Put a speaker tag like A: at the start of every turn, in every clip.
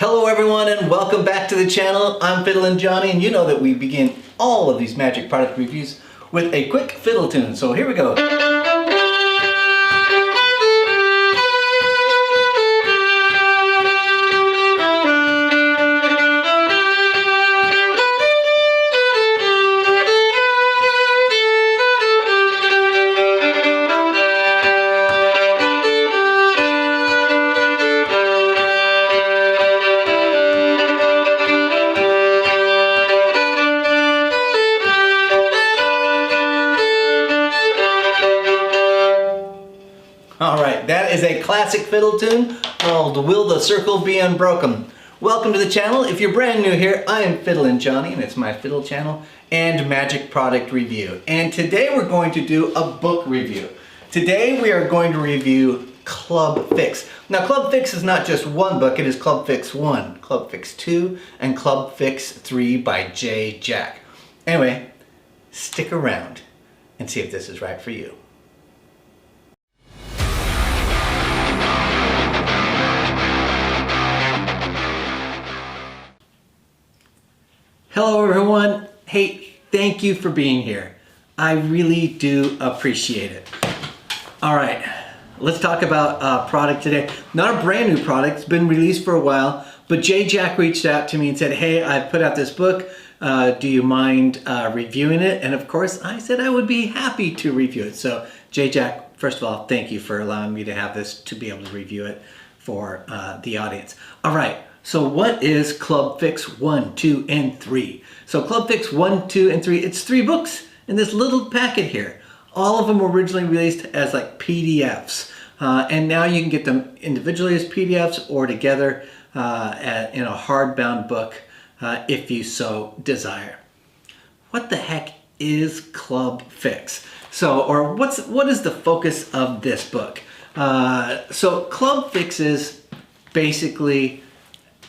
A: Hello everyone and welcome back to the channel. I'm FiddlinJonny, and you know that we begin all of these magic product reviews with a quick fiddle tune. So here we go. Alright, that is a classic fiddle tune called Will the Circle Be Unbroken. Welcome to the channel. If you're brand new here, I am FiddlinJonny, and it's my fiddle channel and magic product review. And today we're going to do a book review. Today we are going to review Club Fix. Now Club Fix is not just one book, it is Club Fix 1, Club Fix 2, and Club Fix 3 by J. Jack. Anyway, stick around and see if this is right for you. Hello everyone. Hey, thank you for being here. I really do appreciate it. All right, let's talk about product today. Not a brand new product, it's been released for a while, but J. Jack reached out to me and said, hey, I put out this book. Do you mind reviewing it? And of course, I said I would be happy to review it. So J. Jack, first of all, thank you for allowing me to have this to be able to review it for the audience. All right. So what is Club Fix 1, 2, and 3? So Club Fix 1, 2, and 3, it's 3 books in this little packet here. All of them were originally released as like PDFs. And now you can get them individually as PDFs or together in a hardbound book if you so desire. What the heck is Club Fix? So, or what is the focus of this book? So Club Fix is basically,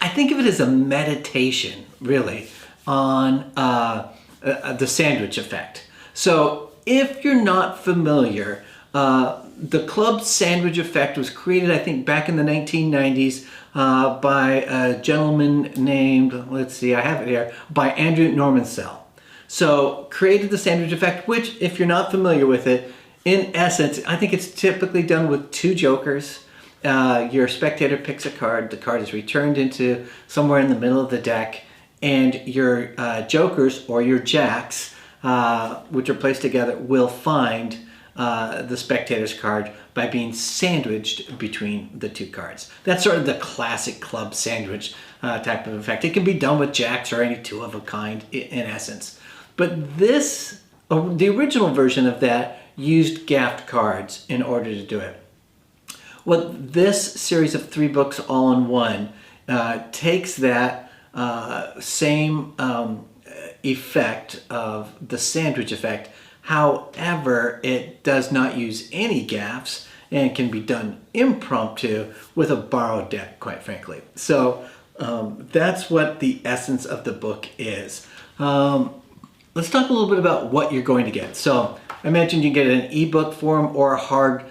A: I think of it as a meditation, really, on the sandwich effect. So if you're not familiar, the club sandwich effect was created, I think, back in the 1990s by a gentleman named, let's see, I have it here, by Andrew Normansell. So created the sandwich effect, which, if you're not familiar with it, in essence, I think it's typically done with 2 jokers. Your spectator picks a card, the card is returned into somewhere in the middle of the deck, and your jokers or your jacks, which are placed together, will find the spectator's card by being sandwiched between the 2 cards. That's sort of the classic club sandwich type of effect. It can be done with jacks or any 2 of a kind in essence. But this, the original version of that, used gaffed cards in order to do it. What this series of 3 books all in one takes that same effect of the sandwich effect. However, it does not use any gaffs and can be done impromptu with a borrowed deck, quite frankly. So that's what the essence of the book is. Let's talk a little bit about what you're going to get. So I mentioned you get an ebook form or a hard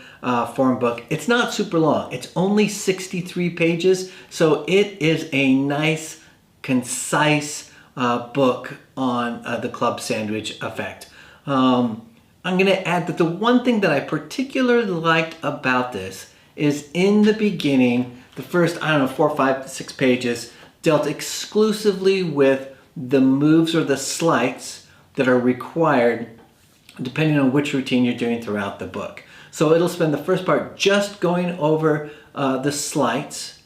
A: form book. It's not super long. It's only 63 pages, so it is a nice, concise book on the club sandwich effect. I'm going to add that the one thing that I particularly liked about this is in the beginning, the first, I don't know, 4, 5, 6 pages dealt exclusively with the moves or the sleights that are required depending on which routine you're doing throughout the book. So it'll spend the first part just going over the sleights,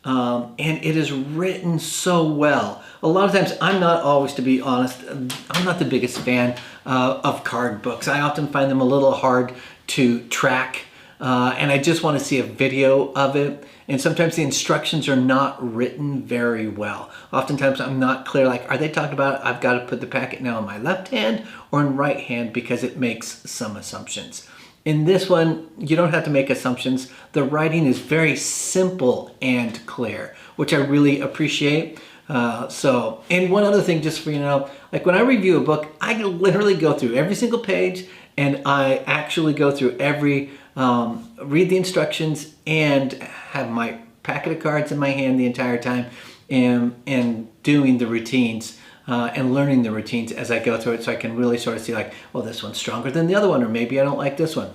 A: and it is written so well. A lot of times, I'm not always, to be honest, I'm not the biggest fan of card books. I often find them a little hard to track, and I just want to see a video of it. And sometimes the instructions are not written very well. Oftentimes I'm not clear, like, are they talking about I've got to put the packet now in my left hand or in right hand, because it makes some assumptions. In this one, you don't have to make assumptions. The writing is very simple and clear, which I really appreciate. And one other thing, just for you to know, like when I review a book, I literally go through every single page, and I actually go through every, read the instructions and have my packet of cards in my hand the entire time. and doing the routines and learning the routines as I go through it, so I can really sort of see like, well, this one's stronger than the other one, or maybe I don't like this one.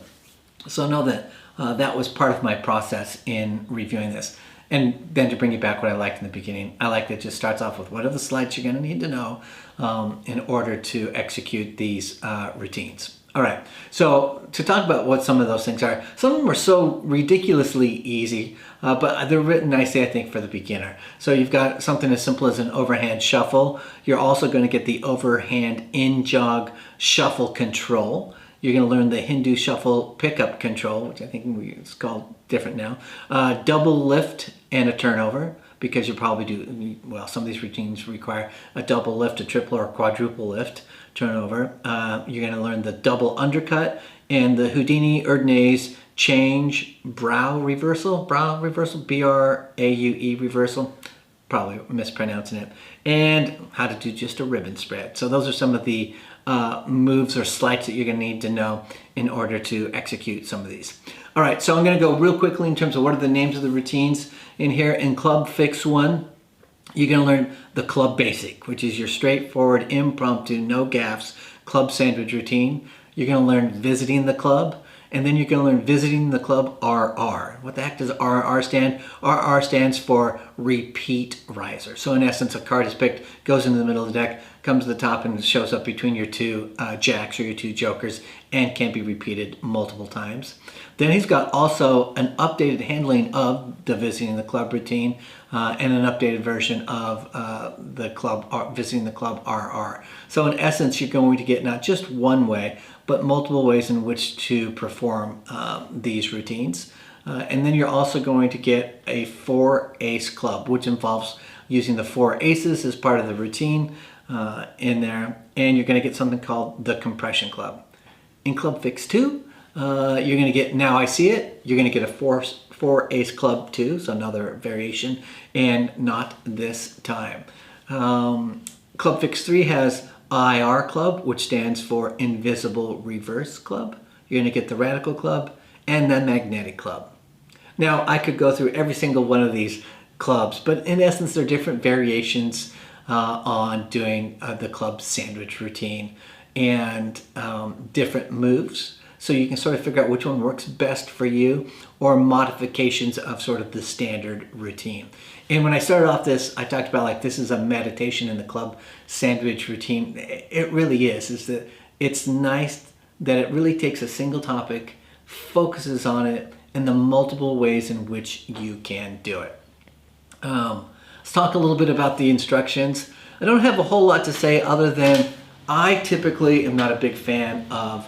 A: So know that that was part of my process in reviewing this. And then to bring you back what I liked in the beginning, I like that it just starts off with what are the slides you're going to need to know in order to execute these routines. All right, so to talk about what some of those things are, some of them are so ridiculously easy, but they're written nicely, I think, for the beginner. So you've got something as simple as an overhand shuffle. You're also going to get the overhand in-jog shuffle control. You're going to learn the Hindu shuffle pickup control, which I think it's called different now. Double lift and a turnover, because you probably do, well, some of these routines require a double lift, a triple or quadruple lift turnover. You're going to learn the double undercut and the Houdini Erdnase change brow reversal, B-R-A-U-E reversal, probably mispronouncing it, and how to do just a ribbon spread. So those are some of the moves or sleights that you're going to need to know in order to execute some of these. All right, so I'm going to go real quickly in terms of what are the names of the routines in here. In Club Fix 1, you're going to learn the Club Basic, which is your straightforward, impromptu, no gaffs club sandwich routine. You're going to learn Visiting the Club, and then you're going to learn Visiting the Club RR. What the heck does RR stand? RR stands for Repeat Riser. So in essence, a card is picked, goes into the middle of the deck, comes to the top and shows up between your two jacks or your two jokers, and can be repeated multiple times. Then he's got also an updated handling of the Visiting the Club routine and an updated version of the club Visiting the Club RR. So in essence, you're going to get not just one way, but multiple ways in which to perform these routines. And then you're also going to get a 4-ace club, which involves using the 4 aces as part of the routine in there. And you're going to get something called the Compression Club. In Club Fix 2, you're going to get Now I See It. You're going to get a 4-ace club too, so another variation, and Not This Time. Club Fix 3 has IR Club, which stands for Invisible Reverse Club. You're going to get the Radical Club and the Magnetic Club. Now, I could go through every single one of these clubs, but in essence, they're different variations on doing the club sandwich routine and different moves. So you can sort of figure out which one works best for you, or modifications of sort of the standard routine. And when I started off this, I talked about like this is a meditation in the club sandwich routine. It really is that it's nice that it really takes a single topic, focuses on it, and the multiple ways in which you can do it. Let's talk a little bit about the instructions. I don't have a whole lot to say other than I typically am not a big fan of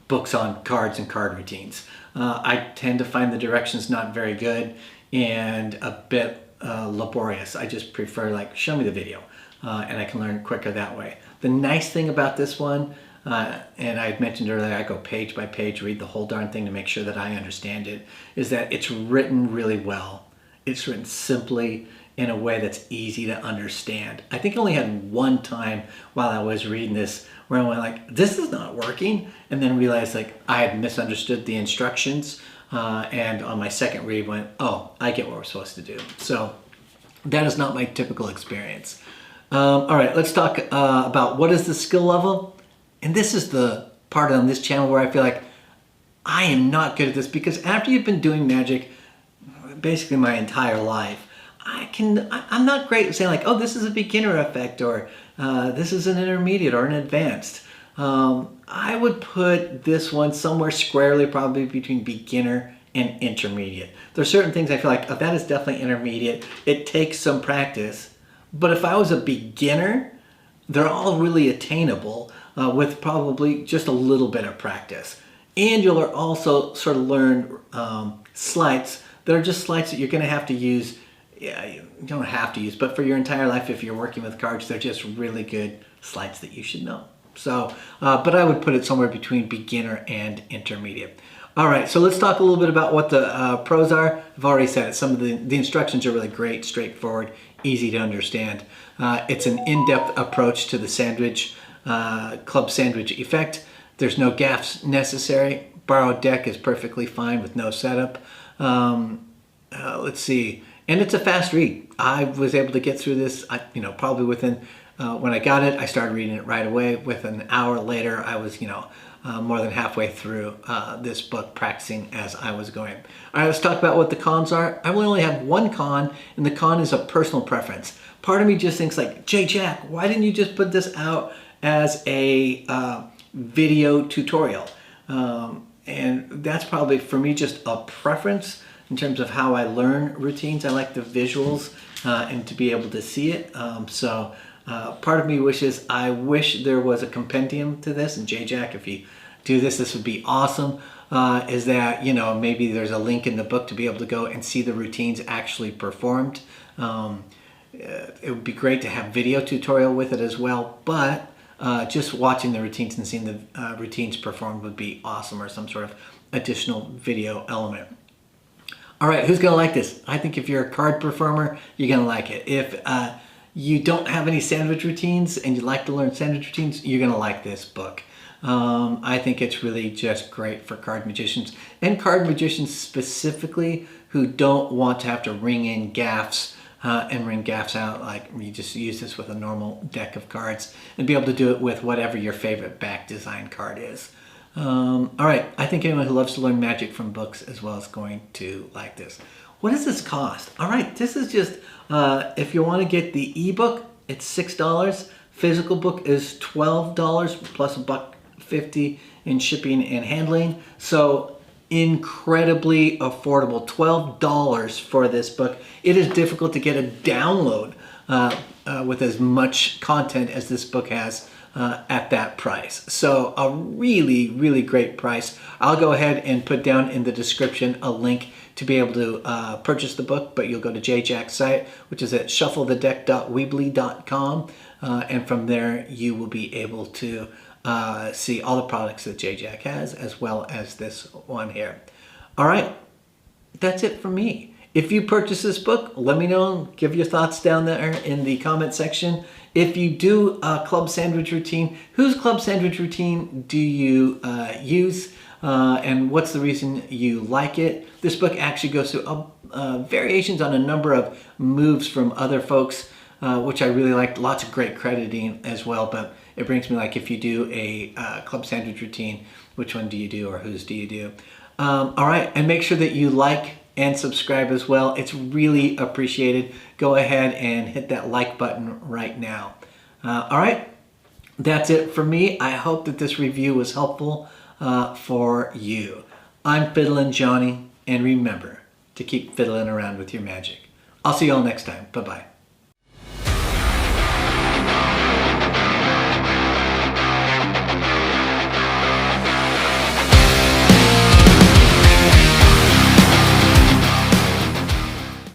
A: books on cards and card routines. I tend to find the directions not very good and a bit laborious. I just prefer like show me the video and I can learn quicker that way. The nice thing about this one, and I had mentioned earlier, I go page by page, read the whole darn thing to make sure that I understand it, is that it's written really well. It's written simply in a way that's easy to understand. I think I only had one time while I was reading this where I went like, this is not working, and then realized like I had misunderstood the instructions, and on my second read went, oh, I get what we're supposed to do. So that is not my typical experience. All right, let's talk about what is the skill level. And this is the part on this channel where I feel like I am not good at this, because after you've been doing magic basically my entire life, I'm not great at saying like, oh, this is a beginner effect, or this is an intermediate or an advanced. I would put this one somewhere squarely probably between beginner and intermediate. There are certain things I feel like, oh, that is definitely intermediate. It takes some practice. But if I was a beginner, they're all really attainable with probably just a little bit of practice. And you'll also sort of learn sleights that are just sleights that you're going to have to use. Yeah, you don't have to use, but for your entire life, if you're working with cards, they're just really good sleights that you should know. So, but I would put it somewhere between beginner and intermediate. All right, so let's talk a little bit about what the pros are. I've already said it. Some of the instructions are really great, straightforward, easy to understand. It's an in-depth approach to the sandwich, club sandwich effect. There's no gaffs necessary. Borrowed deck is perfectly fine with no setup. Let's see. And it's a fast read. I was able to get through this, probably within, when I got it, I started reading it right away. Within an hour later, I was, more than halfway through this book, practicing as I was going. All right, let's talk about what the cons are. I will only have one con, and the con is a personal preference. Part of me just thinks like, Jay Jack, why didn't you just put this out as a video tutorial? And that's probably, for me, just a preference in terms of how I learn routines. I like the visuals and to be able to see it. So part of me wishes, I wish there was a compendium to this. And Jay Jack, if you do this, this would be awesome. Is that, maybe there's a link in the book to be able to go and see the routines actually performed. It would be great to have video tutorial with it as well, but just watching the routines and seeing the routines performed would be awesome, or some sort of additional video element. All right, who's gonna like this? I think if you're a card performer, you're gonna like it. If you don't have any sandwich routines and you like to learn sandwich routines, you're gonna like this book. I think it's really just great for card magicians, and card magicians specifically who don't want to have to ring in gaffs and ring gaffs out. Like, you just use this with a normal deck of cards and be able to do it with whatever your favorite back design card is. All right, I think anyone who loves to learn magic from books as well is going to like this. What does this cost? All right, this is just, if you want to get the ebook, it's $6. Physical book is $12 plus $1.50 in shipping and handling. So incredibly affordable, $12 for this book. It is difficult to get a download with as much content as this book has at that price. So a really, really great price. I'll go ahead and put down in the description a link to be able to purchase the book, but you'll go to Jay Jack's site, which is at shufflethedeck.weebly.com, and from there you will be able to see all the products that Jay Jack has, as well as this one here. All right, that's it for me. If you purchase this book, let me know. Give your thoughts down there in the comment section. If you do a club sandwich routine, whose club sandwich routine do you use? And what's the reason you like it? This book actually goes through variations on a number of moves from other folks, which I really liked. Lots of great crediting as well, but it brings me, like, if you do a club sandwich routine, which one do you do, or whose do you do? All right, and make sure that you like and subscribe as well. It's really appreciated. Go ahead and hit that like button right now. All right, that's it for me. I hope that this review was helpful for you. I'm FiddlinJonny, and remember to keep fiddling around with your magic. I'll see you all next time. Bye-bye.